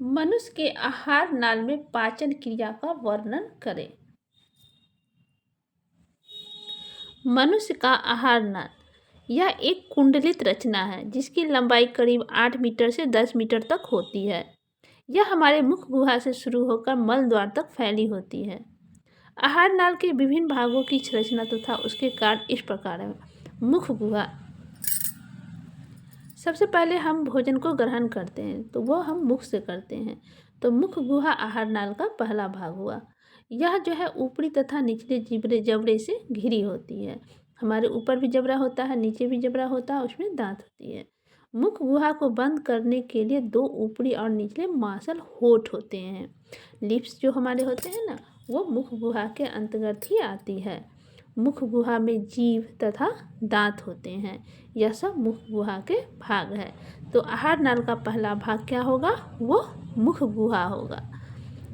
मनुष्य के आहार नाल में पाचन क्रिया का वर्णन करें। मनुष्य का आहार नाल यह एक कुंडलित रचना है जिसकी लंबाई करीब 8 मीटर से 10 मीटर तक होती है। यह हमारे मुख गुहा से शुरू होकर मल द्वार तक फैली होती है। आहार नाल के विभिन्न भागों की संरचना तथा उसके कार्य इस प्रकार है। मुख गुहा, सबसे पहले हम भोजन को ग्रहण करते हैं तो वह हम मुख से करते हैं, तो मुख गुहा आहार नाल का पहला भाग हुआ। यह जो है ऊपरी तथा निचले जबड़े से घिरी होती है। हमारे ऊपर भी जबड़ा होता है, नीचे भी जबड़ा होता है, उसमें दांत होती है। मुख गुहा को बंद करने के लिए दो ऊपरी और निचले मांसल होठ होते हैं। लिप्स जो हमारे होते हैं ना, वो मुख गुहा के अंतर्गत ही आती है। मुख गुहा में जीभ तथा दांत होते हैं। यह सब मुख गुहा के भाग है। तो आहार नाल का पहला भाग क्या होगा, वो मुख गुहा होगा।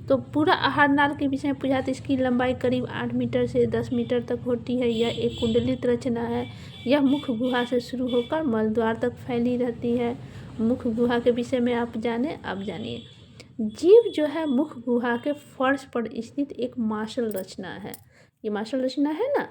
तो पूरा आहार नाल के विषय में पूछा तो इसकी लंबाई करीब 8 मीटर से 10 मीटर तक होती है। यह एक कुंडलित रचना है। यह मुख गुहा से शुरू होकर मल द्वार तक फैली रहती है। मुख गुहा के विषय में आप जाने, अब जानिए। जीभ जो है मुख गुहा के फर्श पर स्थित एक मांसल रचना है। ये मांसल रचना है ना,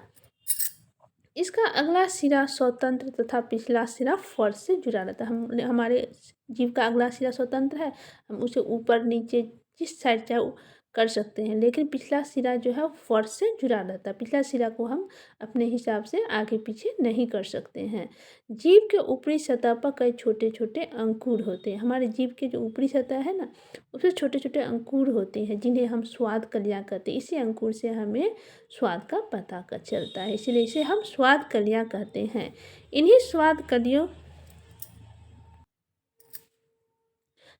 इसका अगला सिरा स्वतंत्र तथा पिछला सिरा फर्श से जुड़ा रहता है। हमारे जीभ का अगला सिरा स्वतंत्र है, हम उसे ऊपर नीचे जिस साइड चाहे कर सकते हैं, लेकिन पिछला सिरा जो है फर्श से जुड़ा रहता है। पिछला सिरा को हम अपने हिसाब से आगे पीछे नहीं कर सकते हैं। जीभ के ऊपरी सतह पर कई छोटे छोटे अंकुर होते हैं। हमारे जीभ के जो ऊपरी सतह है ना, उसमें छोटे छोटे अंकुर होते हैं जिन्हें हम स्वाद कलियाँ कहते हैं। इसी अंकुर से हमें स्वाद का पता चलता है, इसलिए इसे हम स्वाद कलियाँ कहते हैं। इन्हीं स्वाद कलियों,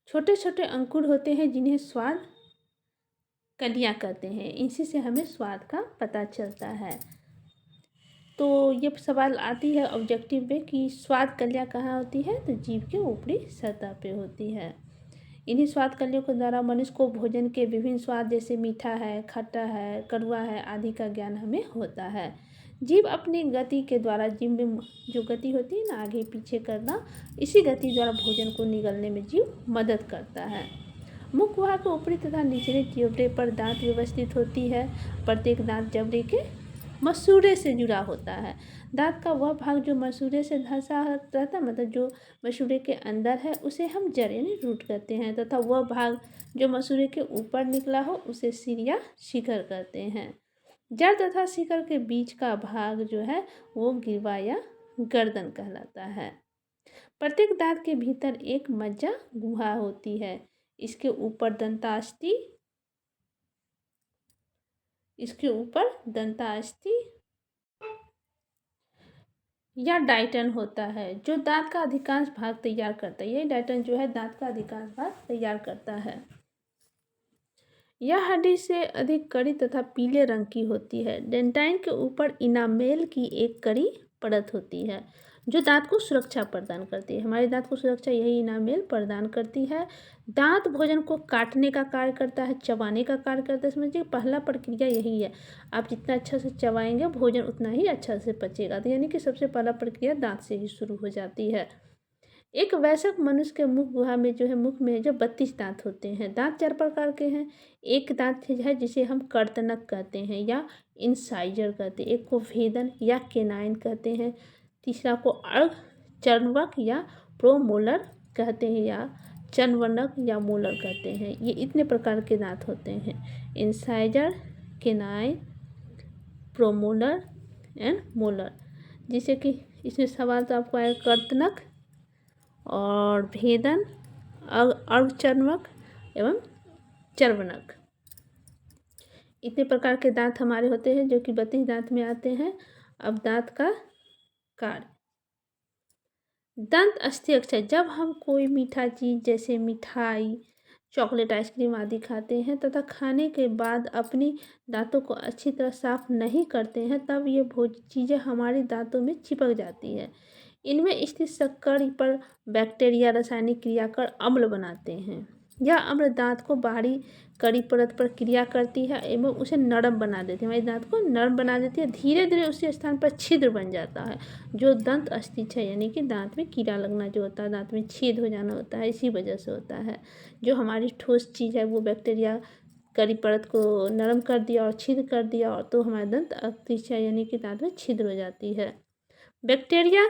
छोटे छोटे अंकुर होते हैं जिन्हें स्वाद कलियाँ कहते हैं। इसी से हमें स्वाद का पता चलता है। तो ये सवाल आती है ऑब्जेक्टिव में कि स्वाद कलियाँ कहाँ होती है, तो जीभ के ऊपरी सतह पे होती है। इन्हीं स्वाद कलियों के द्वारा मनुष्य को भोजन के विभिन्न स्वाद जैसे मीठा है, खट्टा है, कड़वा है आदि का ज्ञान हमें होता है। जीभ अपनी गति के द्वारा, जीभ में जो गति होती है ना आगे पीछे करना, इसी गति द्वारा भोजन को निगलने में जीभ मदद करता है। मुख गुहा के ऊपरी तथा निचले जबड़े पर दांत व्यवस्थित होती है। प्रत्येक दांत जबड़े के मसूड़े से जुड़ा होता है। दांत का वह भाग जो मसूड़े से धंसा रहता है, मतलब जो मसूड़े के अंदर है, उसे हम जड़ यानी रूट कहते हैं, तथा वह भाग जो मसूड़े के ऊपर निकला हो उसे सिर या शिखर कहते हैं। जड़ तथा शिखर के बीच का भाग जो है वो गिरवा या गर्दन कहलाता है। प्रत्येक दांत के भीतर एक मज्जा गुहा होती है। इसके ऊपर दंतास्थि या डाइटन होता है जो दांत का अधिकांश भाग तैयार करता है। यह डाइटन जो है दांत का अधिकांश भाग तैयार करता है। यह हड्डी से अधिक कड़ी तथा पीले रंग की होती है। डेंटाइन के ऊपर इनामेल की एक कड़ी परत होती है जो दांत को सुरक्षा प्रदान करती है। हमारे दांत को सुरक्षा यही इनामेल प्रदान करती है। दांत भोजन को काटने का कार्य करता है, चबाने का कार्य करता है। समझिए पहला प्रक्रिया यही है। आप जितना अच्छा से चबाएंगे भोजन उतना ही अच्छा से पचेगा। तो यानी कि सबसे पहला प्रक्रिया दांत से ही शुरू हो जाती है। एक वयस्क मनुष्य के मुख गुहा में जो है, मुख में जो 32 दांत होते हैं। दांत 4 प्रकार के हैं। एक दांत है जिसे हम कर्तनक कहते हैं या इंसाइजर कहते हैं। एक को भेदन या केनाइन कहते हैं। तीसरा को अर्घ चर्वक या प्रोमोलर कहते हैं या चनवनक या मोलर कहते हैं। ये इतने प्रकार के दांत होते हैं, इंसाइजर, केनाइन, प्रोमोलर एंड मोलर। जिसे कि इसमें सवाल तो आपको आएगा कर्तनक और भेदन, अर्धचर्वक एवं चर्वनक। इतने प्रकार के दांत हमारे होते हैं जो कि 32 दांत में आते हैं। अब दांत का कार्य। दंत अस्थिअक्षय, जब हम कोई मीठा चीज़ जैसे मिठाई, चॉकलेट, आइसक्रीम आदि खाते हैं तथा खाने के बाद अपनी दांतों को अच्छी तरह साफ नहीं करते हैं, तब ये चीज़ें हमारे दांतों में चिपक जाती है। इनमें स्थित शक्कर पर बैक्टीरिया रासायनिक क्रिया कर अम्ल बनाते हैं। यह अम्ल दांत को बाहरी कड़ी परत पर क्रिया करती है एवं उसे नरम बना देती है, हमारे दांत को नरम बना देती है। धीरे धीरे उसी स्थान पर छिद्र बन जाता है जो दंत अस्थिक्षय यानी कि दांत में कीड़ा लगना जो होता है, दांत में छेद हो जाना होता है, इसी वजह से होता है। जो हमारी ठोस चीज़ है वो बैक्टीरिया कड़ी परत को नरम कर दिया और छिद्र कर दिया, और तो हमारे दंत अस्थिक्षय यानी कि दांत में छिद्र हो जाती है। बैक्टीरिया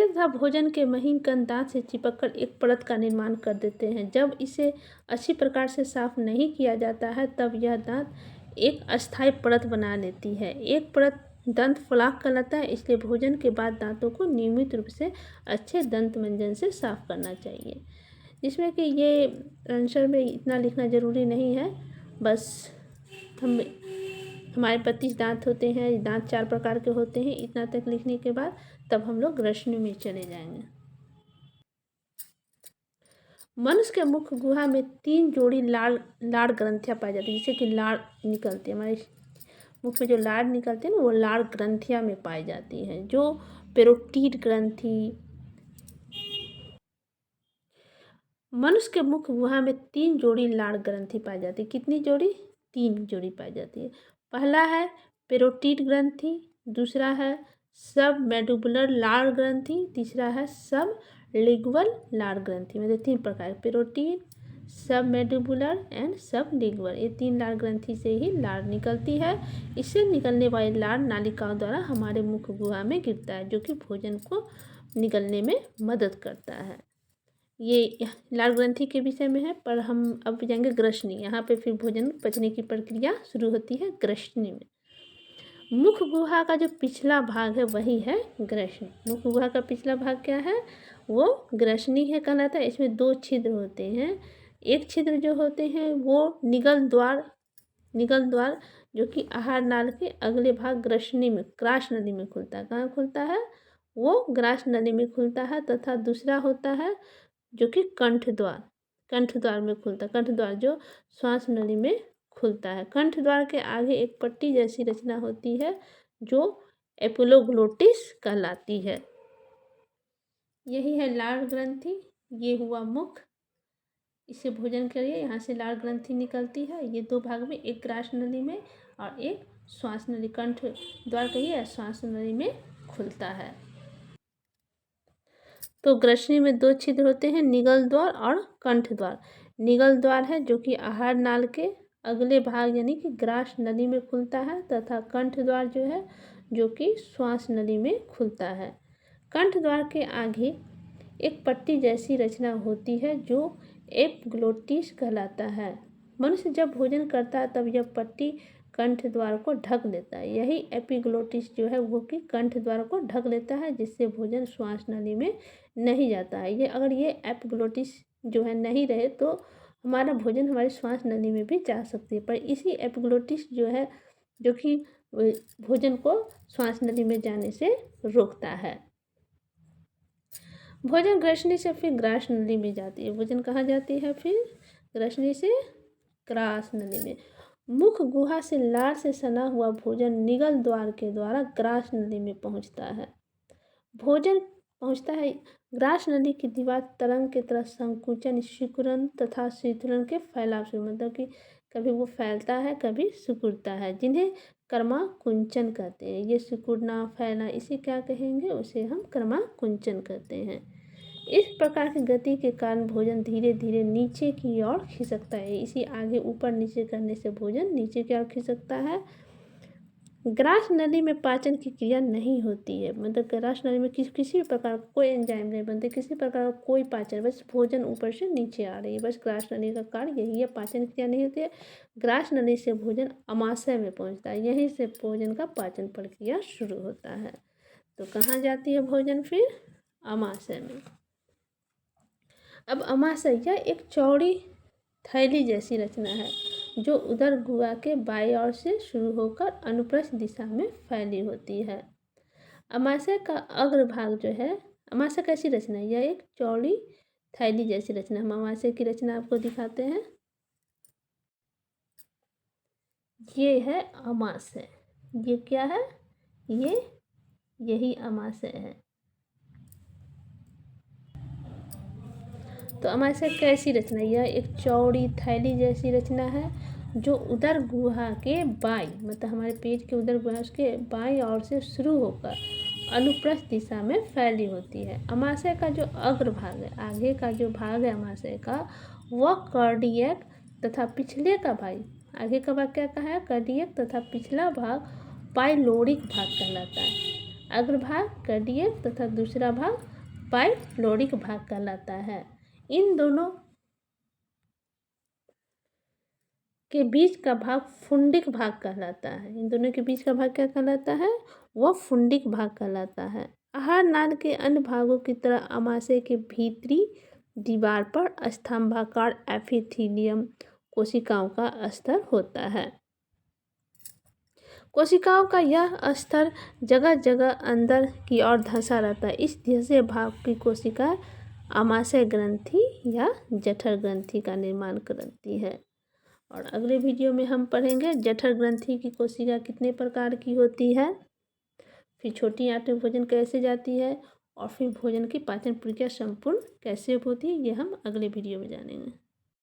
तथा भोजन के महीन कण दांत से चिपककर एक परत का निर्माण कर देते हैं। जब इसे अच्छी प्रकार से साफ नहीं किया जाता है तब यह दांत एक अस्थायी परत बना लेती है। एक परत दंत फ्लाक कहलाता है, इसलिए भोजन के बाद दांतों को नियमित रूप से अच्छे दंत मंजन से साफ करना चाहिए। जिसमें कि ये आंसर में इतना लिखना ज़रूरी नहीं है, बस हमारे 32 दांत होते हैं, दांत 4 प्रकार के होते हैं। इतना तक लिखने के बाद तब हम लोग ग्रसनी में चले जाएंगे। मनुष्य के मुख गुहा में 3 जोड़ी लाड़ ग्रंथियां पाई जाती है, जिससे कि लाड़ निकलती है। हमारे मुख में जो लाड़ निकलती है ना, वो लाड़ ग्रंथियां में पाई जाती है। जो पेरोटिड ग्रंथि, मनुष्य के मुख गुहा में 3 जोड़ी लाड़ ग्रंथि पाई जाती है। कितनी जोड़ी? 3 जोड़ी पाई जाती है। पहला है पेरोटिड ग्रंथि, दूसरा है सब मेडुबुलर लाड़ ग्रंथि, तीसरा है सब लिग्वल लाड़ ग्रंथि। मतलब 3 प्रकार, पेरोटिड, सब मेडुबुलर एंड सब लिग्वल, ये 3 लाड़ ग्रंथि से ही लाड़ निकलती है। इससे निकलने वाली लाड़ नालिकाओं द्वारा हमारे मुख गुहा में गिरता है, जो कि भोजन को निकलने में मदद करता है। ये लाड़ ग्रंथि के विषय में है, पर हम अब जाएंगे ग्रसनी। यहाँ पे फिर भोजन पचने की प्रक्रिया शुरू होती है ग्रसनी में। मुख गुहा का जो पिछला भाग है वही है ग्रसनी। मुख गुहा का पिछला भाग क्या है? वो ग्रसनी है कहलाता है। इसमें 2 छिद्र होते हैं। एक छिद्र जो होते हैं वो निगल द्वार जो कि आहार नाल के अगले भाग ग्रसनी में, ग्रास नली में खुलता है। कहाँ खुलता है? वो ग्रास नली में खुलता है। तथा दूसरा होता है जो कि कंठ द्वार में खुलता है। कंठ द्वार जो श्वास नली में खुलता है। कंठ द्वार के आगे एक पट्टी जैसी रचना होती है जो एपोलोग्लोटिस कहलाती है। यही है लाड़ ग्रंथि। ये हुआ मुख, इसे भोजन करिए, यहाँ से लाड़ ग्रंथि निकलती है। ये 2 भाग में, एक ग्रास नली में और एक श्वास नली, कंठ द्वार कहिए या श्वास नली में खुलता है। तो ग्रसनी में 2 छिद्र होते हैं, निगल द्वार और कंठ द्वार। निगल द्वार है जो कि आहार नाल के अगले भाग यानी कि ग्रास नली में खुलता है, तथा कंठ द्वार जो है जो कि श्वास नली में खुलता है। कंठ द्वार के आगे एक पट्टी जैसी रचना होती है जो एपिग्लोटिस कहलाता है। मनुष्य जब भोजन करता है तब यह पट्टी कंठ द्वार को ढक लेता है। यही एपिग्लोटिस जो है वो कि कंठ द्वार को ढक लेता है, जिससे भोजन श्वास नली में नहीं जाता है। ये अगर ये एपिग्लोटिस जो है नहीं रहे तो हमारा भोजन हमारी श्वास नली में भी जा सकती है, पर इसी एपिग्लोटिस जो है जो कि भोजन को श्वास नली में जाने से रोकता है। भोजन ग्रसनी से फिर ग्रास नली में जाती है। भोजन कहाँ जाती है? फिर ग्रसनी से ग्रास नली में। मुख गुहा से लार से सना हुआ भोजन निगल द्वार के द्वारा ग्रास नली में पहुंचता है। भोजन पहुंचता है ग्रास नली की दीवार तरंग की तरह संकुचन, सिकुड़न तथा शीतलन के फैलाव से, मतलब कि कभी वो फैलता है कभी सिकुड़ता है, जिन्हें कर्माकुंचन कहते हैं। ये सिकुड़ना फैलना इसे क्या कहेंगे? उसे हम कर्माकुंचन कहते हैं। इस प्रकार की गति के कारण भोजन धीरे धीरे नीचे की ओर खिसकता है। इसी आगे ऊपर नीचे करने से भोजन नीचे की ओर खिसकता है। ग्रास नली में पाचन की क्रिया नहीं होती है, मतलब ग्रास नली में किसी भी प्रकार का कोई एंजाइम नहीं बनते, किसी प्रकार का कोई पाचन, बस भोजन ऊपर से नीचे आ रही है, बस ग्रास नली का कार्य यही है। पाचन क्रिया नहीं होती है। ग्रास नली से भोजन अमाशय में पहुंचता है, यहीं से भोजन का पाचन प्रक्रिया शुरू होता है। तो कहाँ जाती है भोजन? फिर अमाशय में। अब अमाशय यह एक चौड़ी थैली जैसी रचना है जो उदर गुहा के बाईं ओर से शुरू होकर अनुप्रस्थ दिशा में फैली होती है। अमाशय का अग्रभाग जो है, अमाशय कैसी रचना है? यह एक चौड़ी थैली जैसी रचना। हम अमाशय की रचना आपको दिखाते हैं। ये है अमाशय। ये क्या है? यही अमाशय है। तो अमाशय कैसी रचना, यह एक चौड़ी थैली जैसी रचना है जो उदर गुहा के बाईं, मतलब हमारे पेट के उदर गुहा उसके बाईं ओर से शुरू होकर अनुप्रस्थ दिशा में फैली होती है। अमाशय का जो अग्रभाग है, आगे का जो भाग है अमाशय का, वह कार्डियक तथा पिछले का भाग, आगे का भाग क्या कहा है, कार्डियक तथा पिछला भाग पाइलोरिक भाग कहलाता है। अग्रभाग कार्डियक तथा दूसरा भाग पाइलोरिक भाग कहलाता है। इन दोनों के बीच का भाग फुंडिक भाग कहलाता है। इन दोनों के बीच का भाग क्या कहलाता है, वह फुंडिक भाग कहलाता है। आहार नाल के अन्य भागों की तरह अमाशय के भीतरी दीवार पर स्तंभाकार एपिथेलियम कोशिकाओं का स्तर होता है। कोशिकाओं का यह स्तर जगह जगह अंदर की ओर धंसा रहता है। इस धंसे भाग की कोशिका अमाशय ग्रंथि या जठर ग्रंथि का निर्माण करती है। और अगले वीडियो में हम पढ़ेंगे जठर ग्रंथि की कोशिका कितने प्रकार की होती है, फिर छोटी आंत में भोजन कैसे जाती है, और फिर भोजन की पाचन प्रक्रिया संपूर्ण कैसे होती है, ये हम अगले वीडियो में जानेंगे।